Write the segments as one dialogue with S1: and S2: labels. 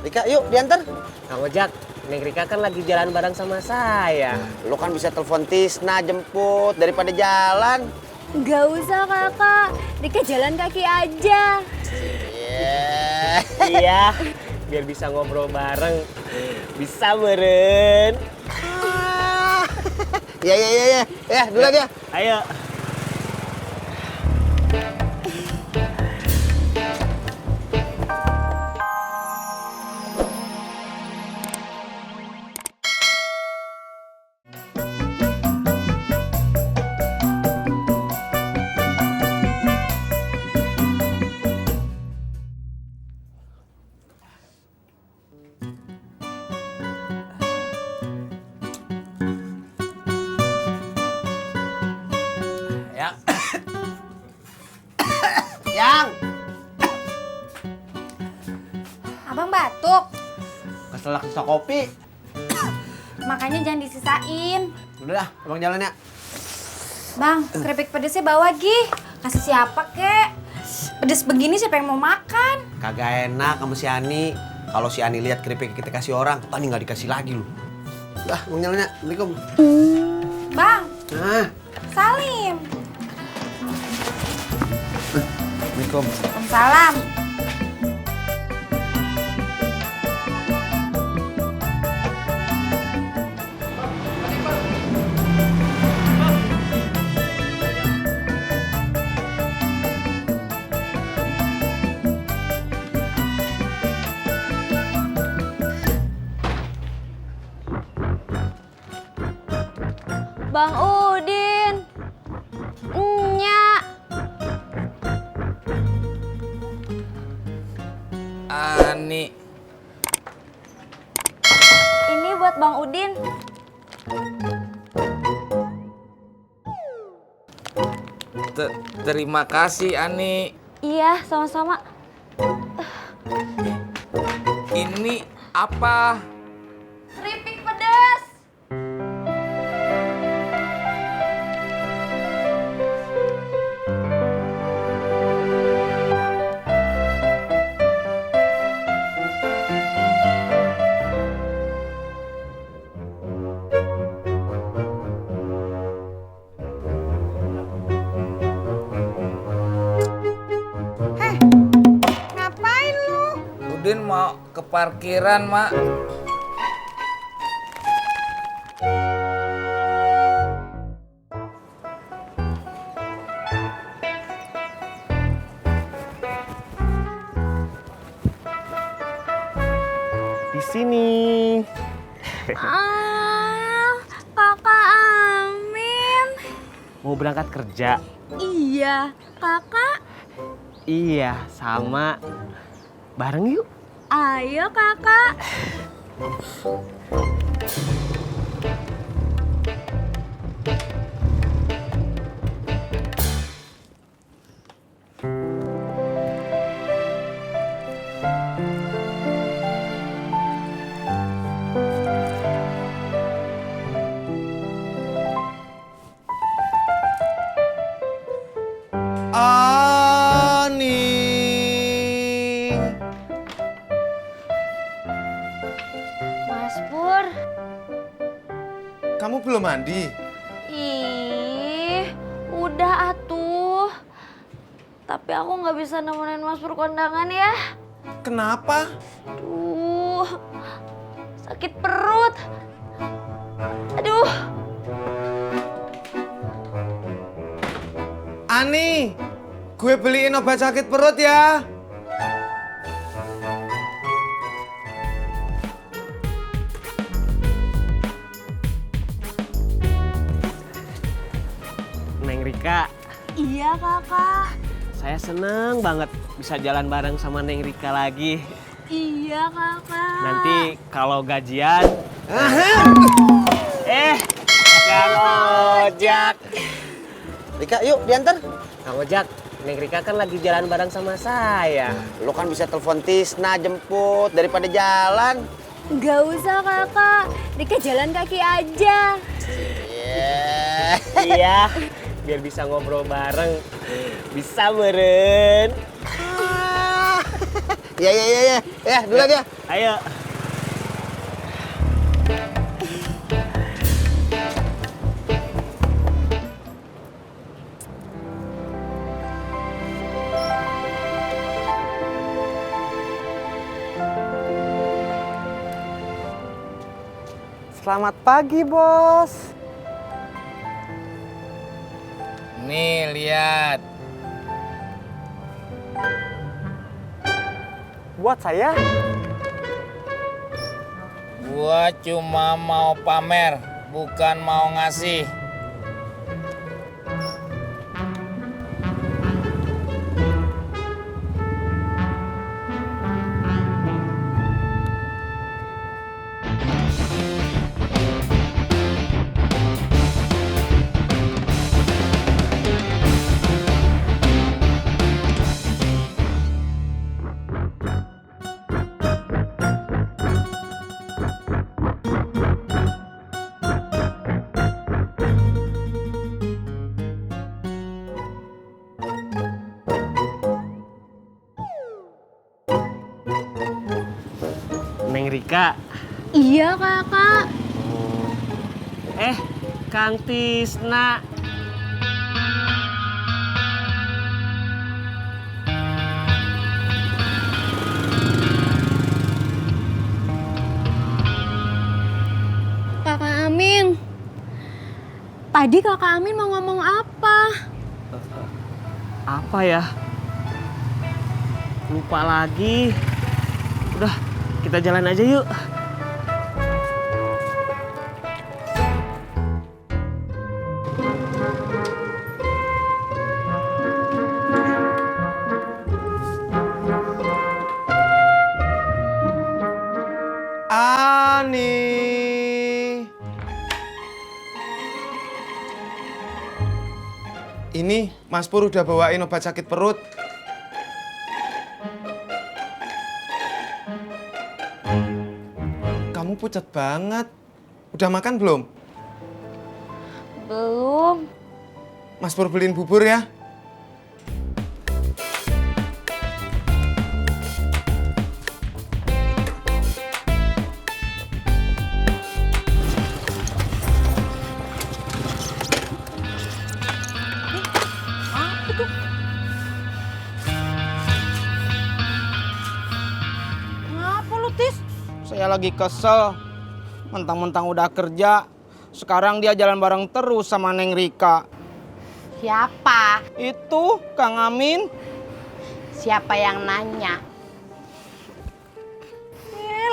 S1: Rika, yuk diantar.
S2: Kang Ojak, Neng Rika kan lagi jalan bareng sama saya.
S1: Lu kan bisa telepon Tisna jemput daripada jalan.
S3: Nggak usah kakak, Rika jalan kaki aja.
S2: Iya, biar bisa ngobrol bareng. Bisa meren.
S1: Ya, duluan ya.
S2: Ayo.
S1: Ya. Yang.
S3: Abang batuk,
S1: Keselak sisa kopi.
S3: makanya jangan disisain.
S1: Udah, abang jalan ya.
S3: Bang, keripik pedesnya bawa Gi. Kasih siapa kek? Pedes begini siapa yang mau makan?
S1: Kagak enak sama si Ani. Kalau si Ani lihat keripik kita kasih orang, tadi nggak dikasih lagi lu. Udah, abang jalan ya. Assalamualaikum.
S3: Bang,
S1: Nah,
S3: Salim.
S1: Assalamualaikum.
S3: Salam. Bang Udin. Nyak.
S4: Ani,
S3: Ini buat Bang Udin.
S4: terima kasih Ani.
S3: Iya, sama-sama.
S4: Ini apa?
S3: Keripik pedas. Ngapain lu?
S4: Udin mau ke parkiran, Mak.
S2: Di sini.
S3: Kakak Amin.
S2: Mau berangkat kerja?
S3: Iya, kakak.
S2: Iya, sama. Bareng yuk.
S3: Ayo kakak.
S1: Ani.
S3: Mas Pur.
S5: Kamu belum mandi?
S3: Ih, udah atuh. Tapi aku nggak bisa nemenin Mas Pur kondangan ya.
S5: Kenapa?
S3: Duh, sakit perut. Aduh.
S5: Ani, gue beliin obat sakit perut ya.
S2: Neng Rika,
S3: Iya kakak.
S2: saya seneng banget bisa jalan bareng sama Neng Rika lagi.
S3: Iya kakak.
S2: Nanti kalau gajian... Kang Ojak.
S1: Rika, yuk diantar.
S2: Kang Ojak, Neng Rika kan lagi jalan bareng sama saya.
S1: Lu kan bisa telepon Tisna jemput daripada jalan.
S3: Nggak usah kakak, Rika jalan kaki aja.
S2: Iya, biar bisa ngobrol bareng. Bisa meren.
S1: Iya. Ya, dulu aja.
S2: Ayo.
S5: Selamat pagi, Bos.
S4: Nih, lihat.
S5: Buat saya?
S4: Gua cuma mau pamer, bukan mau ngasih.
S2: Neng Rika.
S3: Iya kakak.
S2: Kang Tisna.
S3: Kakak Amin. Tadi kakak Amin mau ngomong apa?
S2: Apa ya? Lupa lagi. Udah, kita jalan aja yuk.
S5: Ani. Ini Mas Pur udah bawain obat sakit perut. Kamu pucat banget. Udah makan belum?
S3: Belum.
S5: Mas Pur beliin bubur ya.
S3: Ngapa lu, Tis?
S6: Saya lagi kesel. Mentang-mentang udah kerja, sekarang dia jalan bareng terus sama Neng Rika.
S7: Siapa?
S6: Itu Kang Amin.
S7: Siapa yang nanya?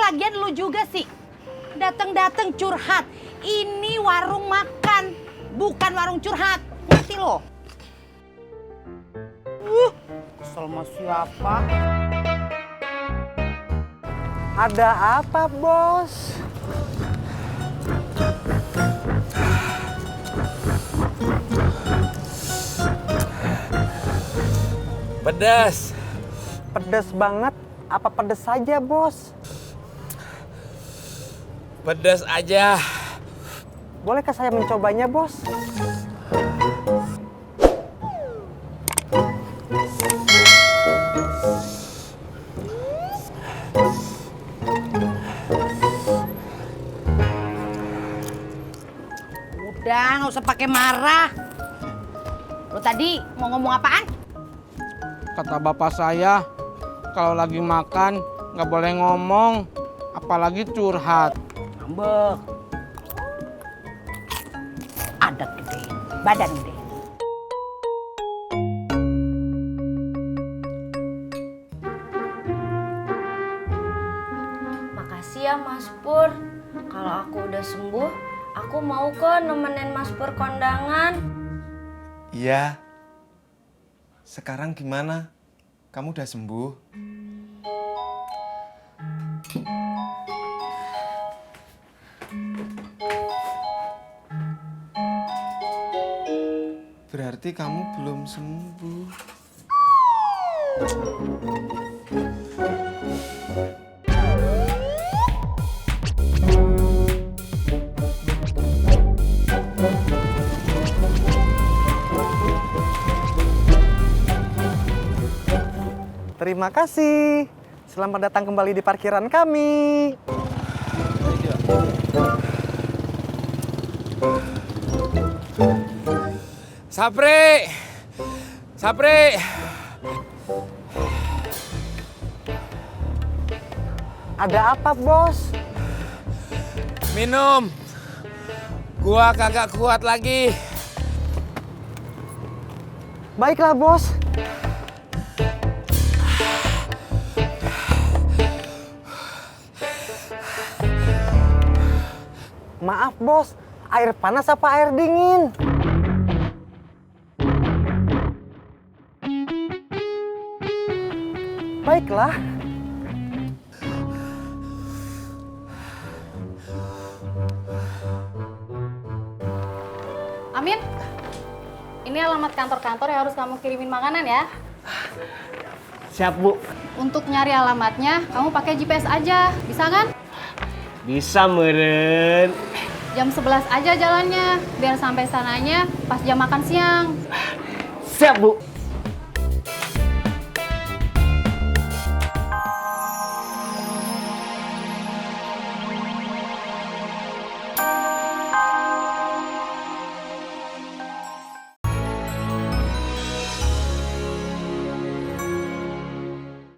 S7: Lagian lu juga sih. Dateng-dateng curhat. Ini warung makan, bukan warung curhat. Ngerti lo?
S6: Kesel sama siapa?
S5: Ada apa, Bos?
S4: Pedas.
S5: Pedes banget. Apa pedes saja, Bos?
S4: Pedas aja.
S5: Bolehkah saya mencobanya, Bos?
S7: Udah, nggak usah pakai marah. Lo tadi mau ngomong apaan?
S6: Kata bapak saya, kalau lagi makan nggak boleh ngomong, apalagi curhat.
S7: Ngambek. Ada gede, badan gede.
S3: Makasih ya Mas Pur. Kalau aku udah sembuh, aku mau kok nemenin Mas Pur kondangan.
S5: Iya. Sekarang gimana? Kamu udah sembuh? Berarti kamu belum sembuh. Terima kasih.
S8: Selamat datang kembali di parkiran kami.
S4: Sapri! Sapri!
S8: Ada apa, Bos?
S4: Minum. Gua kagak kuat lagi.
S8: Baiklah, Bos. Maaf, Bos. Air panas apa air dingin? Baiklah.
S9: Amin, ini alamat kantor-kantor yang harus kamu kirimin makanan ya.
S2: Siap, Bu.
S9: Untuk nyari alamatnya, kamu pakai GPS aja, bisa kan?
S2: Bisa, meren.
S9: Jam 11 aja jalannya, biar sampai sananya pas jam makan siang.
S2: Siap, Bu.